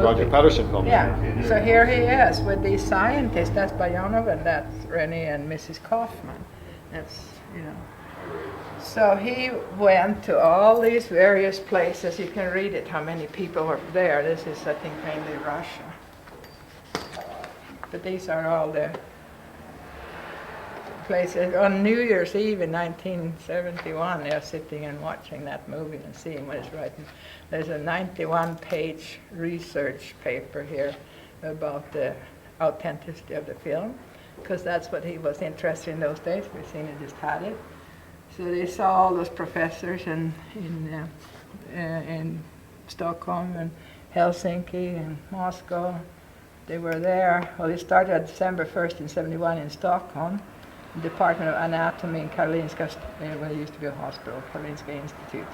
Roger Patterson film. Yeah. So here he is with these scientists. That's Bayanov and that's Rene and Mrs. Kaufman. That's, you know. So he went to all these various places. You can read it, how many people were there. This is, I think, mainly Russia. But these are all the places. On New Year's Eve in 1971, they're sitting and watching that movie and seeing what it's writing. There's a 91-page research paper here about the authenticity of the film, because that's what he was interested in those days. We've seen it, just had it. So they saw all those professors in Stockholm and Helsinki and Moscow. They were there. Well, it started on December 1st in 71 in Stockholm, Department of Anatomy in Karolinska, well, it used to be a hospital, Karolinska Institute.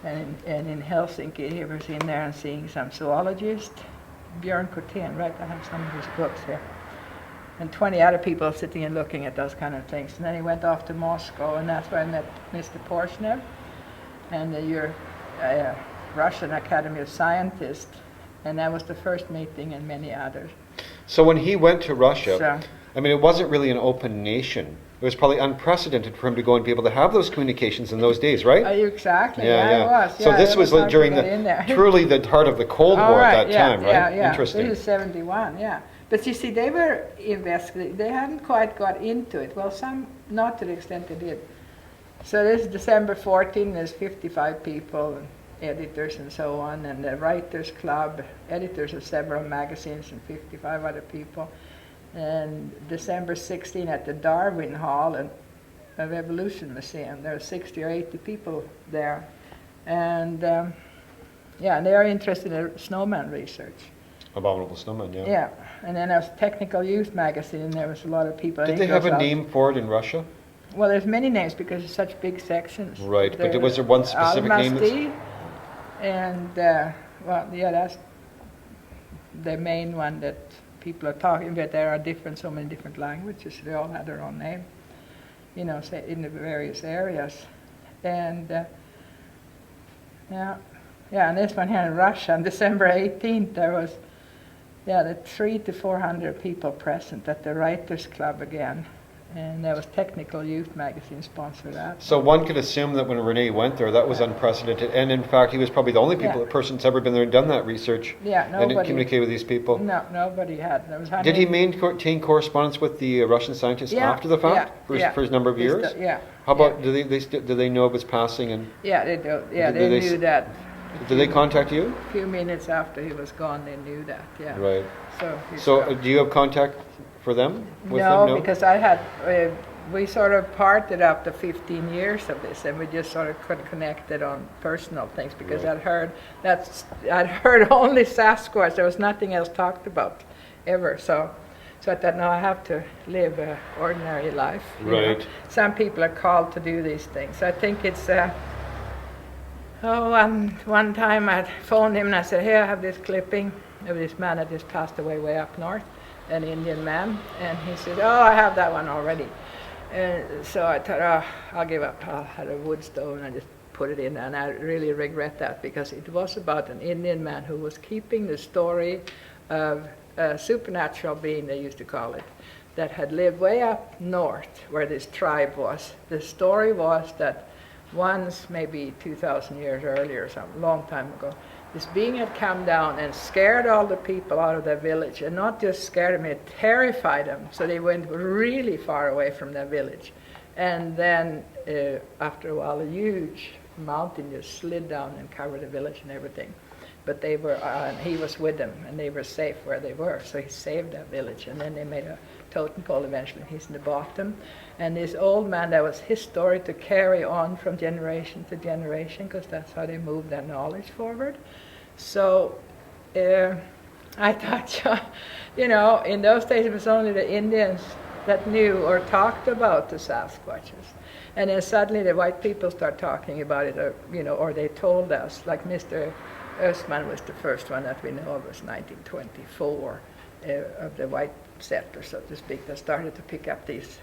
And in Helsinki, he was in there and seeing some zoologist, Björn Kortén, right? I have some of his books here. And 20 other people sitting and looking at those kind of things. And then he went off to Moscow, and that's where I met Mr. Porshnev and the Russian Academy of Scientists. And that was the first meeting, and many others. So when he went to Russia, I mean, it wasn't really an open nation. It was probably unprecedented for him to go and be able to have those communications in those days, right? Exactly, yeah. It was. So this was during truly the heart of the Cold War at that time, right? Yeah. Interesting. This is 71, yeah. But you see, they were investigating. They hadn't quite got into it. Well, some, not to the extent they did. So this is December 14, there's 55 people, editors and so on, and the Writers Club, editors of several magazines, and 55 other people. And December 16 at the Darwin Hall, of Evolution Museum, there are 60 or 80 people there. And and they are interested in snowman research. Abominable Snowman, yeah. Yeah, and then there's Technical Youth magazine, there was a lot of people. Did they have a name for it in Russia? Well, there's many names because it's such big sections. Right, but was there one specific name? And, that's the main one that people are talking about. There are so many different languages. They all had their own name, say in the various areas. And and this one here in Russia, on December 18th, there was the 300 to 400 people present at the Writers Club again. And there was Technical Youth magazine sponsored that. So one could assume that when Rene went there, that was unprecedented. And in fact, he was probably the only person that's ever been there and done that research. Yeah, nobody. And communicated with these people. No, nobody had. There was Did he maintain correspondence with the Russian scientists after the fact? For his number of years? How about, do they know of his passing? And yeah, they do. Yeah, they knew that. Did they contact you? A few minutes after he was gone, they knew that, yeah. Right. So do you have contact for them? No, because I had, we sort of parted after 15 years of this, and we just sort of connected on personal things, because I'd heard only Sasquatch. There was nothing else talked about ever. So I thought, no, I have to live an ordinary life. Right. Some people are called to do these things. I think it's. One time I phoned him and I said, "Here, I have this clipping of this man that just passed away way up north, an Indian man." And he said, "Oh, I have that one already." So I thought, I'll give up. I had a wood stove and I just put it in, and I really regret that, because it was about an Indian man who was keeping the story of a supernatural being, they used to call it, that had lived way up north where this tribe was. The story was that once, maybe 2,000 years earlier, some long time ago, this being had come down and scared all the people out of their village, and not just scared them, it terrified them, so they went really far away from their village. And then after a while, a huge mountain just slid down and covered the village and everything. But they were, and he was with them, and they were safe where they were, so he saved that village. And then they made a totem pole eventually. He's in the bottom. And this old man, that was his story to carry on from generation to generation, because that's how they moved their knowledge forward. So I thought, in those days it was only the Indians that knew or talked about the Sasquatches. And then suddenly the white people start talking about it, or they told us, like Mr. Östman was the first one that we know of, was 1924, of the white settlers, so to speak, that started to pick up these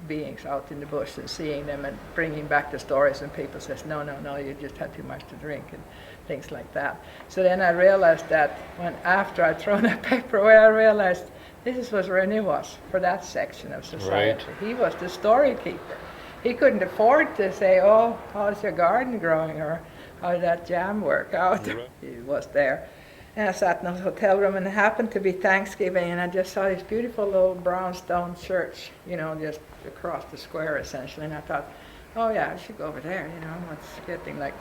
beings out in the bush and seeing them and bringing back the stories, and people says, no, you just had too much to drink and things like that. So then I realized that when after I'd thrown that paper away, I realized this is what Rene was for that section of society. Right. He was the story keeper. He couldn't afford to say, oh, how's your garden growing, or how did that jam work out? Right. He was there. And I sat in a hotel room, and it happened to be Thanksgiving, and I just saw this beautiful little brownstone church, just across the square essentially, and I thought, oh yeah, I should go over there, it's getting like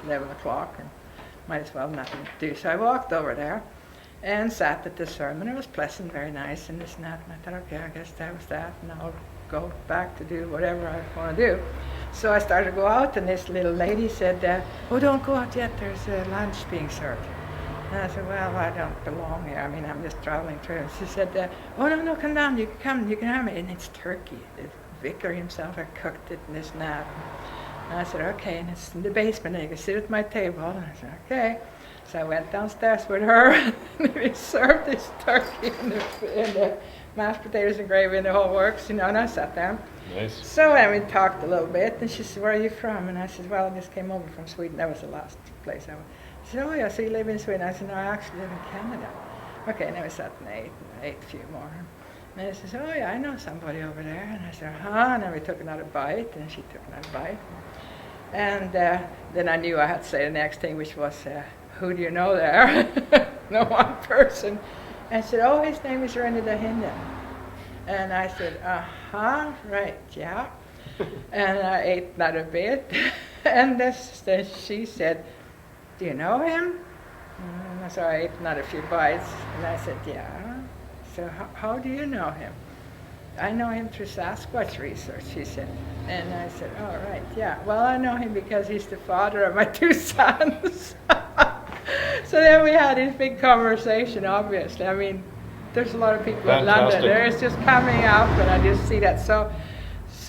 11 o'clock, and might as well nothing to do. So I walked over there and sat at the sermon. It was pleasant, very nice, and this and that, and I thought, okay, I guess that was that, and I'll go back to do whatever I want to do. So I started to go out, and this little lady said, oh, don't go out yet, there's lunch being served. And I said, well, I don't belong here. I mean, I'm just traveling through. And she said, oh, no, come down. You can come. You can have it. And it's turkey. The vicar himself had cooked it and this and that. And I said, okay. And it's in the basement. And you can sit at my table. And I said, okay. So I went downstairs with her. And we served this turkey and the mashed potatoes and gravy and the whole works, and I sat down. Nice. So we talked a little bit. And she said, where are you from? And I said, well, I just came over from Sweden. That was the last place I went. She said, oh yeah, so you live in Sweden? I said, no, I actually live in Canada. Okay, and then we sat and ate a few more. And she said, oh yeah, I know somebody over there. And I said, and then we took another bite, and she took another bite. And then I knew I had to say the next thing, which was, who do you know there? No one person. And she said, oh, his name is Rene Dahinden. And I said, right, yeah. And I ate another bit. And then she said, do you know him? And so I ate another few bites, and I said, yeah. So how do you know him? I know him through Sasquatch research, she said. And I said, oh, right, yeah. Well, I know him because he's the father of my 2 sons. So then we had this big conversation, obviously. I mean, there's a lot of people in London. It's just coming up, and I just see that. So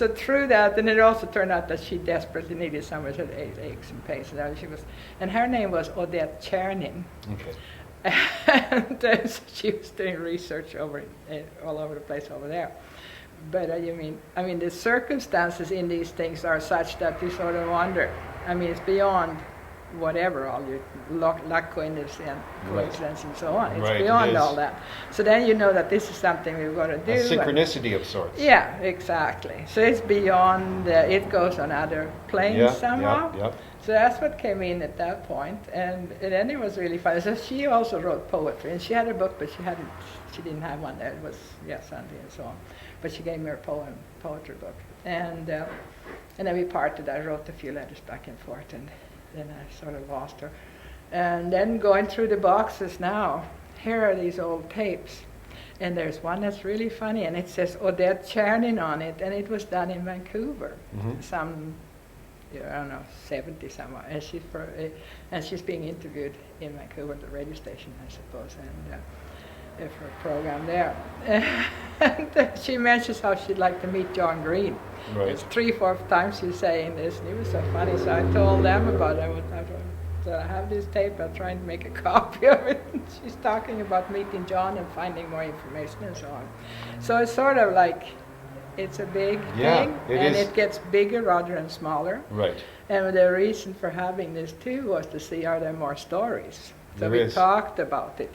through that, and it also turned out that she desperately needed someone who had aches and pains. And her name was Odette Chernin. Okay. And so she was doing research all over the place over there. But I mean, the circumstances in these things are such that you sort of wonder. I mean, it's beyond whatever, all your luck, coincidence, and so on. It's beyond all that. So then you know that this is something we've got to do. A synchronicity of sorts. Yeah, exactly. So it's beyond, it goes on other planes somehow. Yeah. So that's what came in at that point, and then it was really fun. So she also wrote poetry, and she had a book, but she didn't have one there. It was Sunday and so on. But she gave me her poetry book, and then we parted. I wrote a few letters back and forth, and then I sort of lost her. And then going through the boxes now, here are these old tapes. And there's one that's really funny, and it says Odette Chernin on it, and it was done in Vancouver. Mm-hmm. Some, I don't know, 70 somewhere. And she's being interviewed in Vancouver at the radio station, I suppose, and for a program there. And she mentions how she'd like to meet John Green. Right. It's 3-4 times she's saying this, and it was so funny. So I told them about it. So I have this tape. I'm trying to make a copy of it. She's talking about meeting John and finding more information and so on. So it's sort of like it's a big thing, and it gets bigger rather than smaller. Right. And the reason for having this too was to see are there more stories. So we talked about it,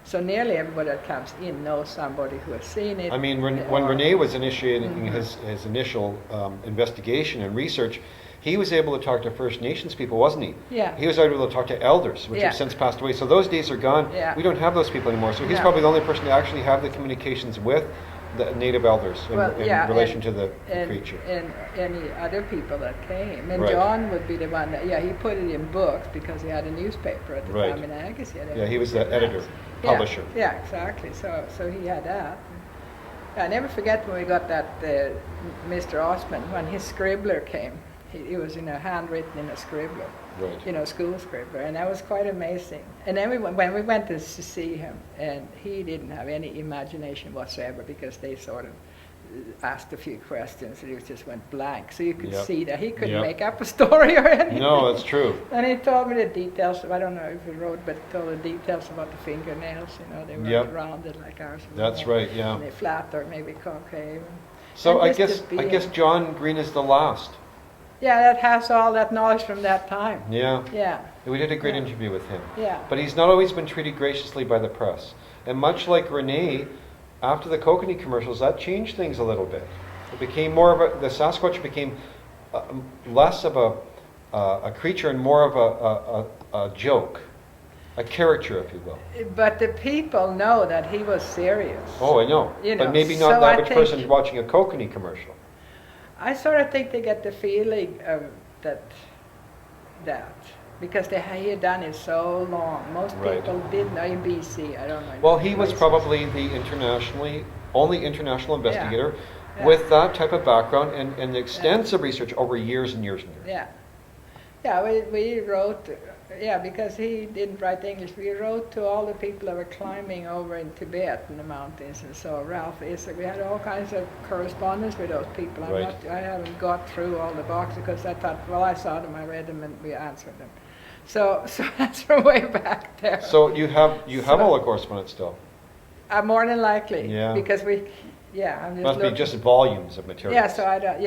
So nearly everybody that comes in knows somebody who has seen it. I mean, when Rene was initiating his initial investigation and research, he was able to talk to First Nations people, wasn't he? Yeah. He was able to talk to elders, which have since passed away. So those days are gone. Yeah. We don't have those people anymore. So he's probably the only person to actually have the communications with the native elders in relation to the creature. And any other people that came. And John would be the one that, he put it in books because he had a newspaper at the time in Angus. He was the editor, publisher. Yeah, exactly. So he had that. I never forget when we got that Mr. Osman, when his scribbler came. He was handwritten in a scribbler, school scribbler, and that was quite amazing. And then when we went to see him, and he didn't have any imagination whatsoever because they sort of asked a few questions and he just went blank. So you could see that he couldn't make up a story or anything. No, that's true. And he told me the details. I don't know if he wrote, but he told the details about the fingernails. They were rounded like ours. That's right. Yeah. And they flat or maybe concave. So And I just to be guess John Green is the last. Yeah, that has all that knowledge from that time. Yeah. Yeah. We did a great Yeah. interview with him. Yeah. But he's not always been treated graciously by the press. And much like Rene, after the Kokanee commercials, that changed things a little bit. It became more of the Sasquatch became less of a creature and more of a joke, a character, if you will. But the people know that he was serious. Oh, I know. You know, But maybe not so the I average think- person watching a Kokanee commercial. I sort of think they get the feeling of that because he had done it so long. Most Right. people didn't know in BC. I don't know. Well, he was probably the only international investigator Yeah. with that type of background and extensive research over years and years and years. Yeah. Yeah, we wrote, because he didn't write English, we wrote to all the people that were climbing over in Tibet in the mountains, and so Ralph we had all kinds of correspondence with those people. Right. I haven't got through all the boxes because I thought, well, I saw them, I read them, and we answered them. So that's from way back there. So you have all the correspondence still? More than likely. Yeah. Because I'm just Must be looking. just volumes of material. Yeah, so I don't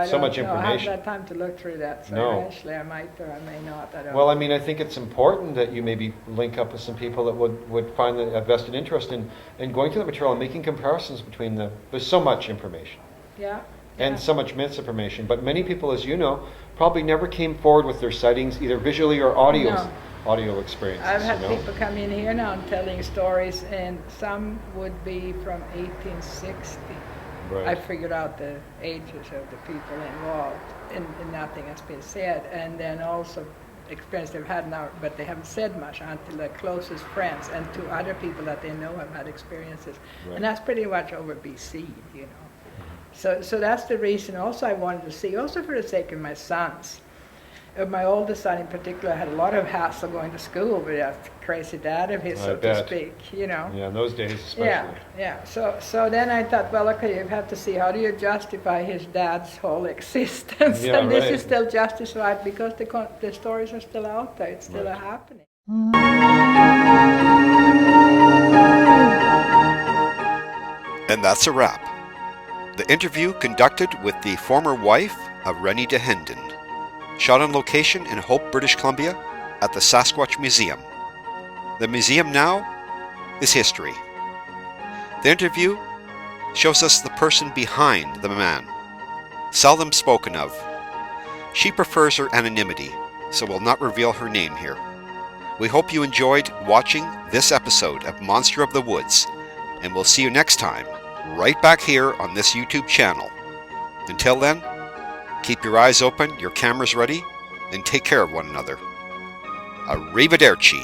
So much know. I information. haven't had time to look through that, so No. eventually I might or I may not. I don't Well, know. I mean, I think it's important that you maybe link up with some people that would find a vested interest in going through the material and making comparisons between there's so much information Yeah. and yeah. so much misinformation, but many people, as you know, probably never came forward with their sightings, either visually or audio experiences. I've had you know? people come in here now and telling stories, and some would be from 1860. Right. I figured out the ages of the people involved, and nothing has been said. And then also experience they've had now, but they haven't said much until their closest friends and to other people that they know have had experiences. Right. And that's pretty much over BC, you know. So that's the reason also I wanted to see, also for the sake of my sons. My oldest son in particular had a lot of hassle going to school with that crazy dad of his, I so to bet. speak, you know. Yeah, in those days especially. Yeah. So then I thought, well, okay, you have to see how do you justify his dad's whole existence, Yeah, and this right. is still justified because the stories are still out there. It's still Right. happening. And that's a wrap. The interview conducted with the former wife of Rene Dahinden, shot on location in Hope, British Columbia at the Sasquatch Museum. The museum now is history. The interview shows us the person behind the man, seldom spoken of. She prefers her anonymity, so will not reveal her name here. We hope you enjoyed watching this episode of Monster of the Woods, and we'll see you next time, right back here on this YouTube channel. Until then, keep your eyes open, your cameras ready, and take care of one another. Arrivederci.